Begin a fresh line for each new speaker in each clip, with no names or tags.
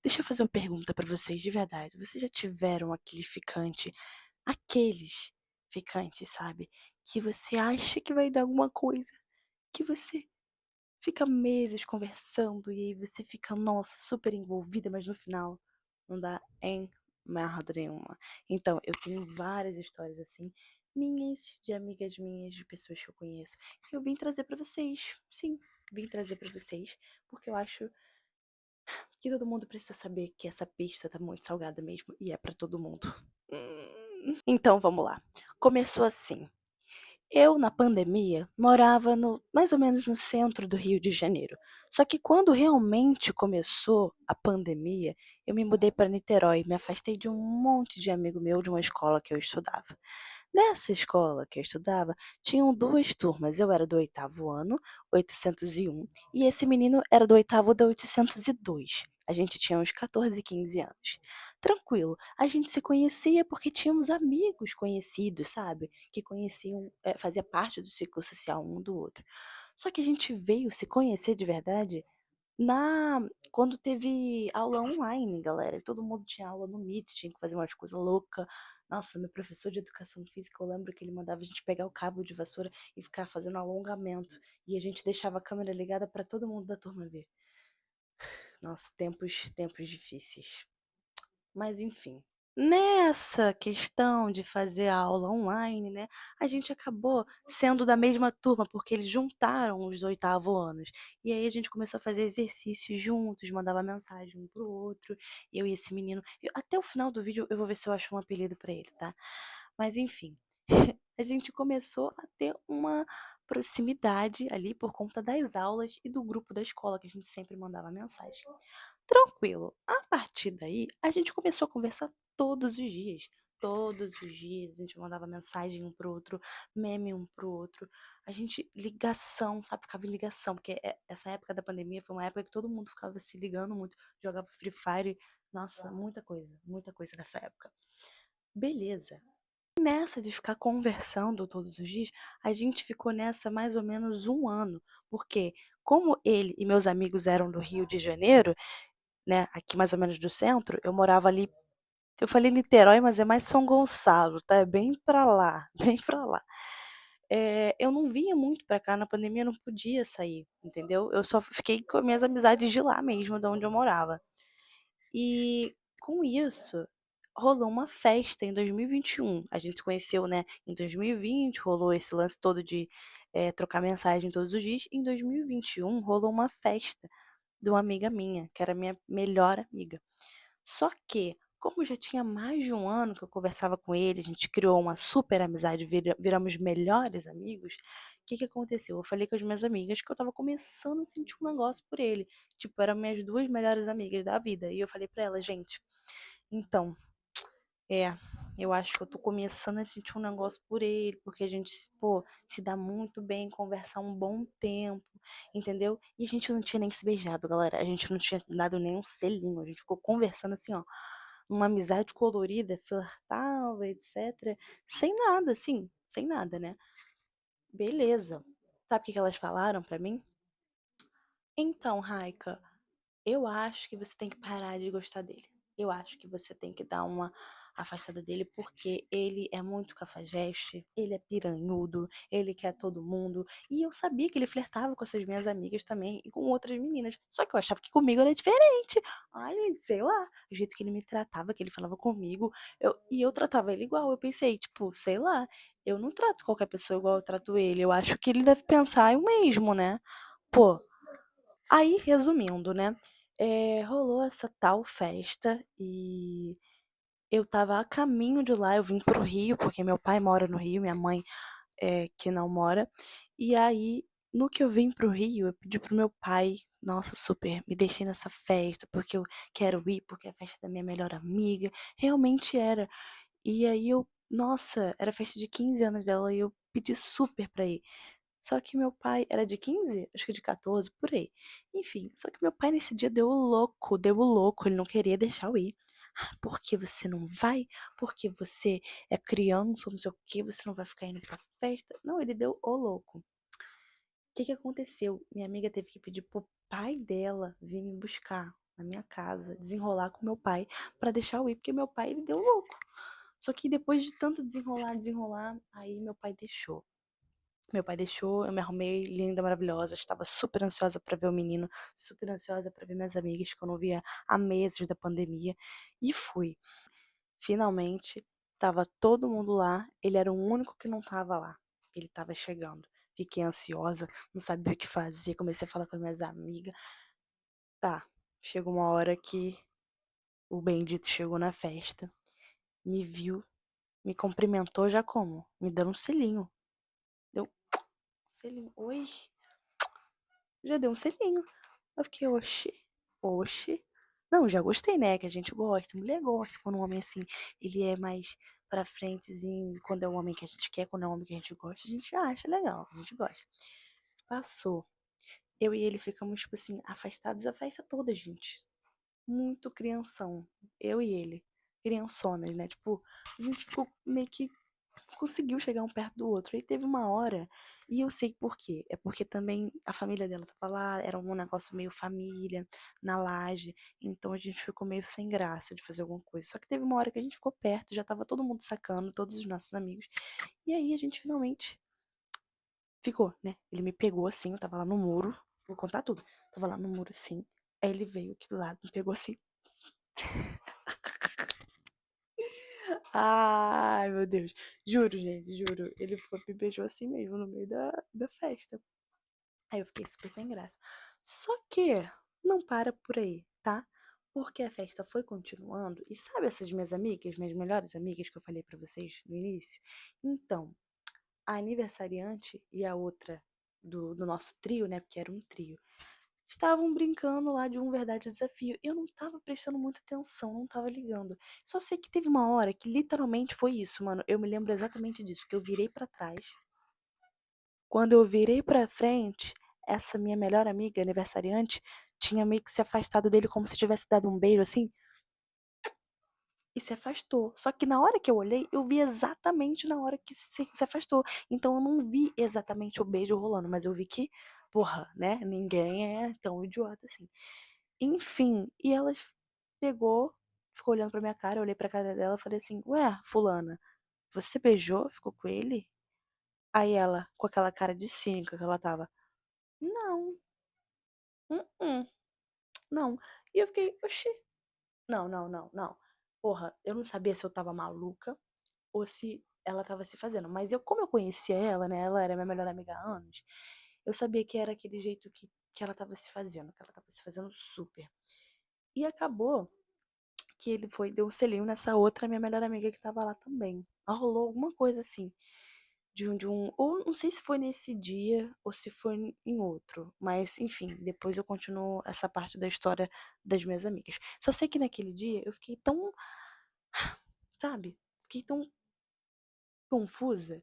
Deixa eu fazer uma pergunta pra vocês de verdade. Vocês já tiveram aqueles ficantes, sabe? Que você acha que vai dar alguma coisa, que você fica meses conversando e aí você fica, nossa, super envolvida, mas no final não dá em merda nenhuma. Então, eu tenho várias histórias assim, minhas, de amigas minhas, de pessoas que eu conheço, que eu vim trazer pra vocês. Sim, vim trazer pra vocês, porque eu acho que todo mundo precisa saber que essa pista tá muito salgada mesmo e é pra todo mundo. Então vamos lá. Começou assim. Eu, na pandemia, morava mais ou menos no centro do Rio de Janeiro. Só que quando realmente começou a pandemia, eu me mudei para Niterói, me afastei de um monte de amigo meu de uma escola que eu estudava. Nessa escola que eu estudava, tinham duas turmas. Eu era do oitavo ano, 801, e esse menino era do oitavo da 802. A gente tinha uns 14, 15 anos. Tranquilo. A gente se conhecia porque tínhamos amigos conhecidos, sabe? Que conheciam, fazia parte do ciclo social um do outro. Só que a gente veio se conhecer de verdade na quando teve aula online, galera. Todo mundo tinha aula no Meet, tinha que fazer umas coisas loucas. Nossa, meu professor de educação física, eu lembro que ele mandava a gente pegar o cabo de vassoura e ficar fazendo alongamento. E a gente deixava a câmera ligada para todo mundo da turma ver. Nossa, tempos difíceis. Mas enfim. Nessa questão de fazer a aula online, né, a gente acabou sendo da mesma turma, porque eles juntaram os oitavo anos. E aí a gente começou a fazer exercícios juntos, mandava mensagem um pro outro, eu e esse menino. Até o final do vídeo eu vou ver se eu acho um apelido pra ele, tá? Mas enfim, a gente começou a ter uma proximidade ali por conta das aulas e do grupo da escola, que a gente sempre mandava mensagem. Tranquilo. A partir daí, a gente começou a conversar todos os dias. Todos os dias a gente mandava mensagem um pro outro, meme um pro outro. A gente, ligação, sabe? Ficava em ligação, porque essa época da pandemia foi uma época que todo mundo ficava se ligando muito, jogava Free Fire. Nossa, muita coisa nessa época. Beleza. Nessa de ficar conversando todos os dias, a gente ficou nessa mais ou menos um ano, porque como ele e meus amigos eram do Rio de Janeiro, né, aqui mais ou menos do centro, eu morava ali, eu falei Niterói, mas é mais São Gonçalo, tá? É bem pra lá, bem pra lá. Eu não vinha muito pra cá, na pandemia eu não podia sair, entendeu? Eu só fiquei com minhas amizades de lá mesmo, de onde eu morava. E com isso, rolou uma festa em 2021. A gente se conheceu, né, em 2020, rolou esse lance todo de trocar mensagem todos os dias. Em 2021, rolou uma festa de uma amiga minha, que era minha melhor amiga. Só que, como já tinha mais de um ano que eu conversava com ele, a gente criou uma super amizade, viramos melhores amigos, o que que aconteceu? Eu falei com as minhas amigas que eu estava começando a sentir um negócio por ele. Tipo, eram minhas duas melhores amigas da vida. E eu falei pra elas, gente, então, é, eu acho que eu tô começando a sentir um negócio por ele, porque a gente, pô, se dá muito bem, conversar um bom tempo, entendeu? E a gente não tinha nem se beijado, galera. A gente não tinha dado nem um selinho. A gente ficou conversando assim, ó, uma amizade colorida, flertava, etc. Sem nada, assim, sem nada, né? Beleza. Sabe o que que elas falaram pra mim? Então, Raika, eu acho que você tem que parar de gostar dele. Eu acho que você tem que dar uma afastada dele porque ele é muito cafajeste, ele é piranhudo, ele quer todo mundo. E eu sabia que ele flertava com essas minhas amigas também e com outras meninas. Só que eu achava que comigo era diferente. Ai, gente, sei lá, o jeito que ele me tratava, que ele falava comigo, e eu tratava ele igual. Eu pensei, tipo, sei lá, eu não trato qualquer pessoa igual eu trato ele. Eu acho que ele deve pensar o mesmo, né? Pô, aí, resumindo, né, rolou essa tal festa e eu estava a caminho de lá, eu vim para o Rio, porque meu pai mora no Rio, minha mãe, que não mora. E aí, no que eu vim para o Rio, eu pedi pro meu pai, nossa, super, me deixei nessa festa, porque eu quero ir, porque é a festa da minha melhor amiga. Realmente era. E aí eu, nossa, era festa de 15 anos dela e eu pedi super pra ir. Só que meu pai era de 15? Acho que de 14, por aí. Enfim, só que meu pai nesse dia deu o louco, ele não queria deixar eu ir. "Ah, por que você não vai? Porque você é criança, não sei o que, você não vai ficar indo pra festa. Não, ele deu o louco. O que que aconteceu? Minha amiga teve que pedir pro pai dela vir me buscar. na minha casa, desenrolar com meu pai pra deixar eu ir, porque meu pai, ele deu louco. Só que depois de tanto desenrolar, aí meu pai deixou. Meu pai deixou, eu me arrumei linda, maravilhosa, estava super ansiosa pra ver o menino, super ansiosa pra ver minhas amigas que eu não via há meses da pandemia, e fui. Finalmente, estava todo mundo lá, ele era o único que não estava lá. Ele estava chegando. Fiquei ansiosa, não sabia o que fazer, comecei a falar com as minhas amigas. Tá, chegou uma hora que o bendito chegou na festa, me viu, me cumprimentou já como? Me dando um selinho. Deu um selinho. Oi, já deu um selinho. Eu fiquei, oxi, oxi. Não, já gostei, né? Que a gente gosta, mulher gosta quando um homem assim, ele é mais pra frentezinho, quando é um homem que a gente quer, quando é um homem que a gente gosta, a gente acha legal, a gente gosta. Passou. Eu e ele ficamos, tipo assim, afastados a festa toda, gente. Muito crianção. Eu e ele. Criançonas, né? Tipo, a gente ficou meio que conseguiu chegar um perto do outro. E teve uma hora, e eu sei por quê. É porque também a família dela tava lá, era um negócio meio família, na laje. Então a gente ficou meio sem graça de fazer alguma coisa. Só que teve uma hora que a gente ficou perto, já tava todo mundo sacando, todos os nossos amigos. E aí a gente finalmente ficou, né? Ele me pegou assim, eu tava lá no muro. Vou contar tudo. Tava lá no muro assim. Aí ele veio aqui do lado, me pegou assim. Ai, meu Deus. Juro, gente, juro. Ele foi, me beijou assim mesmo no meio da festa. Aí eu fiquei super sem graça. Só que não para por aí, tá? Porque a festa foi continuando. E sabe essas minhas amigas, minhas melhores amigas que eu falei pra vocês no início? Então, a aniversariante e a outra do nosso trio, né? Porque era um trio. Estavam brincando lá de um verdade ou desafio. Eu não tava prestando muita atenção, não tava ligando. Só sei que teve uma hora que literalmente foi isso, mano. Eu me lembro exatamente disso, que eu virei pra trás. Quando eu virei pra frente, essa minha melhor amiga, aniversariante, tinha meio que se afastado dele como se tivesse dado um beijo assim e se afastou. Só que na hora que eu olhei, eu vi exatamente na hora que se afastou. Então eu não vi exatamente o beijo rolando, mas eu vi que, porra, né? Ninguém é tão idiota assim. Enfim, e ela pegou, ficou olhando pra minha cara, eu olhei pra cara dela e falei assim: Ué, fulana, você beijou? Ficou com ele? Aí ela, com aquela cara de cínica que ela tava, não, uh-uh, não. E eu fiquei, oxi, não, não, não, não. Porra, eu não sabia se eu tava maluca ou se ela tava se fazendo. Mas eu, como eu conhecia ela, né? Ela era minha melhor amiga há anos. Eu sabia que era aquele jeito que ela tava se fazendo, que ela tava se fazendo super. E acabou que ele foi, deu um selinho nessa outra minha melhor amiga que tava lá também. Rolou alguma coisa assim. Ou não sei se foi nesse dia ou se foi em outro, mas enfim, depois eu continuo essa parte da história das minhas amigas. Só sei que naquele dia eu fiquei tão, sabe, fiquei tão confusa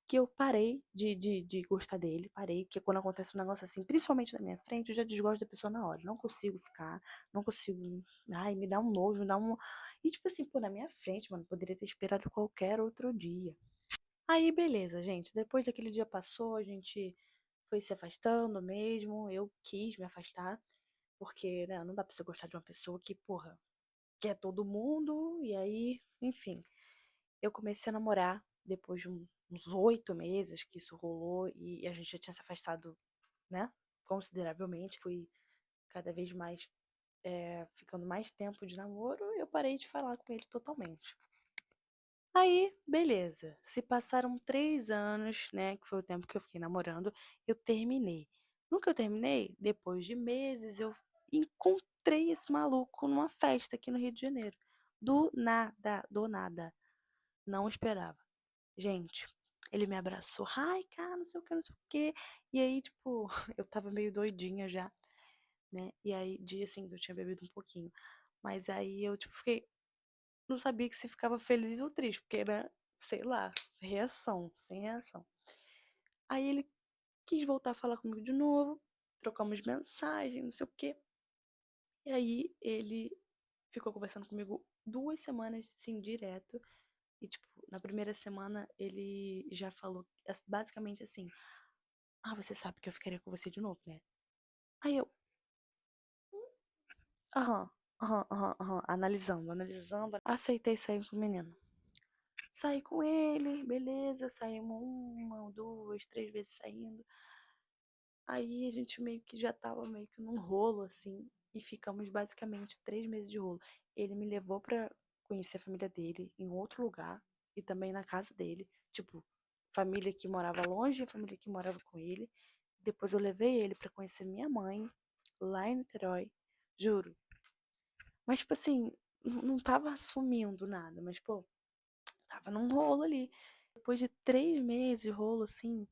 que eu parei de gostar dele, parei, porque quando acontece um negócio assim, principalmente na minha frente, eu já desgosto da pessoa na hora. Não consigo ficar, não consigo. Ai, me dá um nojo, me dá um. E tipo assim, pô, na minha frente, mano, poderia ter esperado qualquer outro dia. Aí, beleza, gente. Depois daquele dia passou, a gente foi se afastando mesmo. Eu quis me afastar, porque, né, não dá pra você gostar de uma pessoa que, porra, quer todo mundo. E aí, enfim, eu comecei a namorar depois de uns 8 meses que isso rolou e a gente já tinha se afastado, né, consideravelmente. Fui cada vez mais, ficando mais tempo de namoro, eu parei de falar com ele totalmente. Aí, beleza. Se passaram 3 anos, né? Que foi o tempo que eu fiquei namorando, eu terminei. No que eu terminei, depois de meses, eu encontrei esse maluco numa festa aqui no Rio de Janeiro. Do nada, do nada. Não esperava. Gente, ele me abraçou. Ai, cara, não sei o que, não sei o que. E aí, tipo, eu tava meio doidinha já, né? E aí, dia assim, eu tinha bebido um pouquinho. Mas aí eu, tipo, fiquei, não sabia que se ficava feliz ou triste, porque era, sei lá, reação, sem reação. Aí ele quis voltar a falar comigo de novo, trocamos mensagem, não sei o quê. E aí ele ficou conversando comigo 2 semanas, assim, direto. E, tipo, na primeira semana ele já falou basicamente assim: Ah, você sabe que eu ficaria com você de novo, né? Aí eu, Aham, aham, aham, aham. Analisando, analisando. Aceitei sair com o menino. Saí com ele, beleza, saímos uma, duas, três vezes saindo. Aí a gente meio que já tava meio que num rolo, assim, e ficamos basicamente 3 meses de rolo. Ele me levou pra conhecer a família dele em outro lugar e também na casa dele. Tipo, família que morava longe e família que morava com ele. Depois eu levei ele pra conhecer minha mãe lá em Niterói, juro. Mas, tipo assim, não tava assumindo nada, mas, pô, tava num rolo ali. Depois de 3 meses de rolo, assim,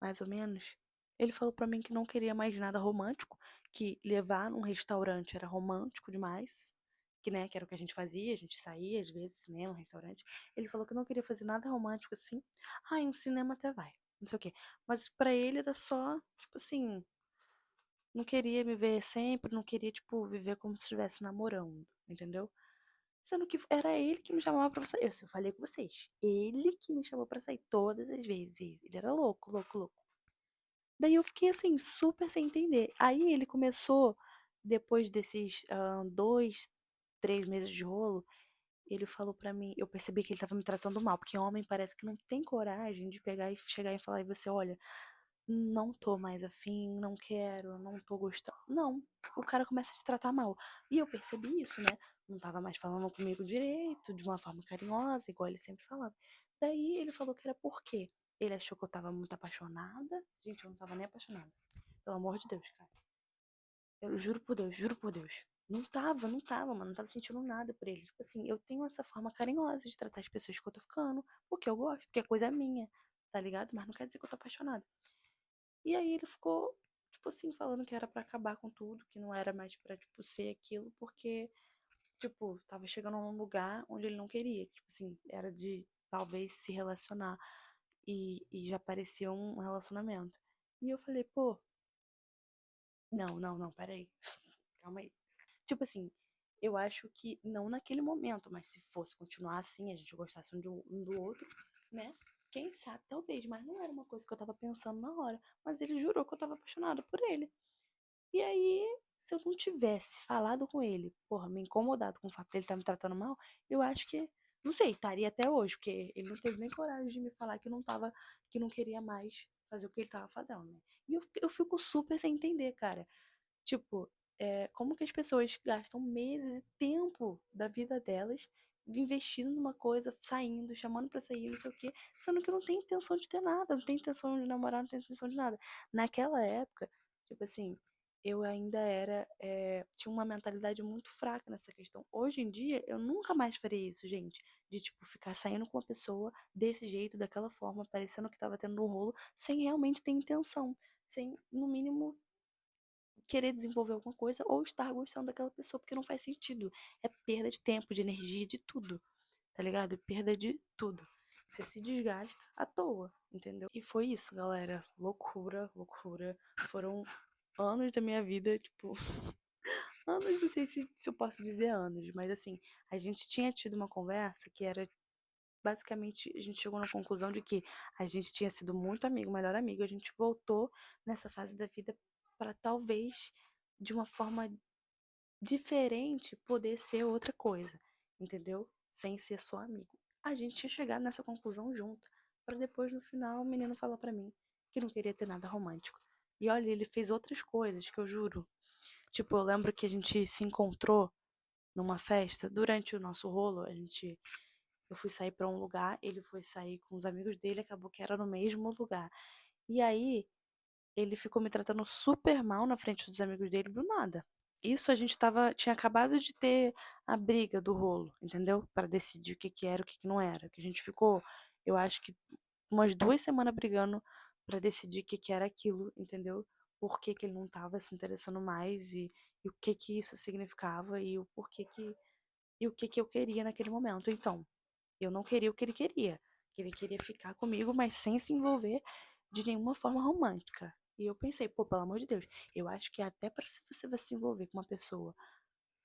mais ou menos, ele falou pra mim que não queria mais nada romântico, que levar num restaurante era romântico demais, que, né, que era o que a gente fazia, a gente saía às vezes, cinema, restaurante. Ele falou que não queria fazer nada romântico assim. Ai, um cinema até vai, não sei o quê. Mas pra ele era só, tipo assim, não queria me ver sempre, não queria, tipo, viver como se estivesse namorando, entendeu? Sendo que era ele que me chamava pra sair. Eu falei com vocês. Ele que me chamou pra sair todas as vezes. Ele era louco, louco, louco. Daí eu fiquei assim, super sem entender. Aí ele começou, depois desses 2, 3 meses de rolo, ele falou pra mim, eu percebi que ele tava me tratando mal, porque homem parece que não tem coragem de pegar e chegar e falar e você, olha, não tô mais afim, não quero, não tô gostando. Não, o cara começa a te tratar mal. E eu percebi isso, né? Não tava mais falando comigo direito, de uma forma carinhosa, igual ele sempre falava. Daí ele falou que era porque ele achou que eu tava muito apaixonada. Gente, eu não tava nem apaixonada. Pelo amor de Deus, cara. Eu juro por Deus, juro por Deus. Não tava, mano. Não tava sentindo nada por ele. Tipo assim, eu tenho essa forma carinhosa de tratar as pessoas que eu tô ficando, porque eu gosto, porque a coisa é minha, tá ligado? Mas não quer dizer que eu tô apaixonada. E aí ele ficou, tipo assim, falando que era pra acabar com tudo, que não era mais pra, tipo, ser aquilo, porque, tipo, tava chegando num lugar onde ele não queria. Tipo assim, era de talvez se relacionar. E já parecia um relacionamento. E eu falei, pô, não, não, não, peraí. Calma aí. Tipo assim, eu acho que não naquele momento, mas se fosse continuar assim, a gente gostasse um do outro, né? Quem sabe, talvez, mas não era uma coisa que eu tava pensando na hora. Mas ele jurou que eu tava apaixonada por ele. E aí, se eu não tivesse falado com ele, porra, me incomodado com o fato dele estar me tratando mal, eu acho que, não sei, estaria até hoje, porque ele não teve nem coragem de me falar que não tava, que não queria mais fazer o que ele tava fazendo, né? E eu fico super sem entender, cara. Tipo, como que as pessoas gastam meses e tempo da vida delas investindo numa coisa, saindo, chamando pra sair, não sei o quê, sendo que não tem intenção de ter nada, não tem intenção de namorar, não tem intenção de nada. Naquela época, tipo assim, eu ainda tinha uma mentalidade muito fraca nessa questão. Hoje em dia, eu nunca mais faria isso, gente, de tipo ficar saindo com uma pessoa desse jeito, daquela forma, parecendo que tava tendo um rolo, sem realmente ter intenção, sem, no mínimo, querer desenvolver alguma coisa ou estar gostando daquela pessoa, porque não faz sentido. É perda de tempo, de energia, de tudo, tá ligado? É perda de tudo. Você se desgasta à toa, entendeu? E foi isso, galera. Loucura, loucura. Foram anos da minha vida, tipo, anos, não sei se eu posso dizer anos, mas assim, a gente tinha tido uma conversa que era basicamente, a gente chegou na conclusão de que a gente tinha sido muito amigo, melhor amigo, a gente voltou nessa fase da vida para talvez de uma forma diferente poder ser outra coisa, entendeu? Sem ser só amigo. A gente tinha chegado nessa conclusão junto, para depois no final o menino falar para mim que não queria ter nada romântico. E olha, ele fez outras coisas que eu juro. Tipo, eu lembro que a gente se encontrou numa festa durante o nosso rolo, eu fui sair para um lugar, ele foi sair com os amigos dele, acabou que era no mesmo lugar. E aí, ele ficou me tratando super mal na frente dos amigos dele do nada. Isso a gente tinha acabado de ter a briga do rolo, entendeu? Para decidir o que que era, o que que não era. Que a gente ficou, eu acho que umas 2 semanas brigando para decidir o que que era aquilo, entendeu? Por que que ele não tava se interessando mais e o que que isso significava e o porquê que e o que que eu queria naquele momento. Então, eu não queria o que ele queria. Que ele queria ficar comigo, mas sem se envolver de nenhuma forma romântica. E eu pensei, pô, pelo amor de Deus, eu acho que até para se você vai se envolver com uma pessoa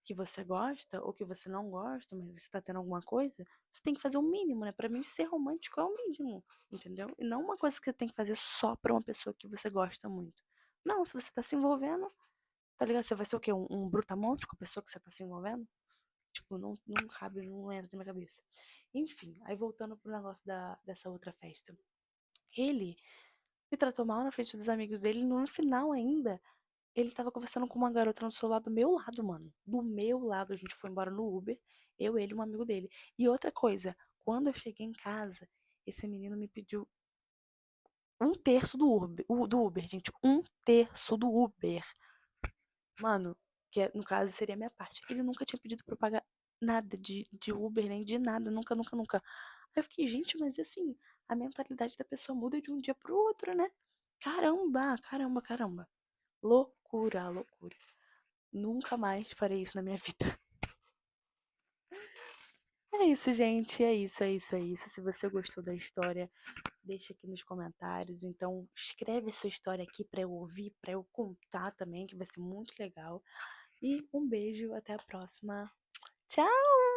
que você gosta ou que você não gosta, mas você tá tendo alguma coisa, você tem que fazer o mínimo, né? Pra mim, ser romântico é o mínimo, entendeu? E não uma coisa que você tem que fazer só pra uma pessoa que você gosta muito. Não, se você tá se envolvendo, Tá ligado? Você vai ser o quê? Um brutamonte com a pessoa que você tá se envolvendo? Tipo, não cabe, não entra na minha cabeça. Enfim, aí voltando pro negócio dessa outra festa. Ele me tratou mal na frente dos amigos dele, e no final ainda, ele tava conversando com uma garota no celular do meu lado, mano. Do meu lado, a gente foi embora no Uber, eu, ele e um amigo dele. E outra coisa, quando eu cheguei em casa, esse menino me pediu um terço do Uber, gente. Um terço do Uber. Mano, que no caso seria a minha parte. Ele nunca tinha pedido pra eu pagar nada de Uber, nem de nada, nunca, nunca, nunca. Aí eu fiquei, gente, mas assim, a mentalidade da pessoa muda de um dia pro outro, né? Caramba, caramba, caramba. Loucura, loucura. Nunca mais farei isso na minha vida. É isso, gente. É isso, é isso, é isso. Se você gostou da história, deixa aqui nos comentários. Então, escreve a sua história aqui pra eu ouvir, pra eu contar também, que vai ser muito legal. E um beijo, até a próxima. Tchau!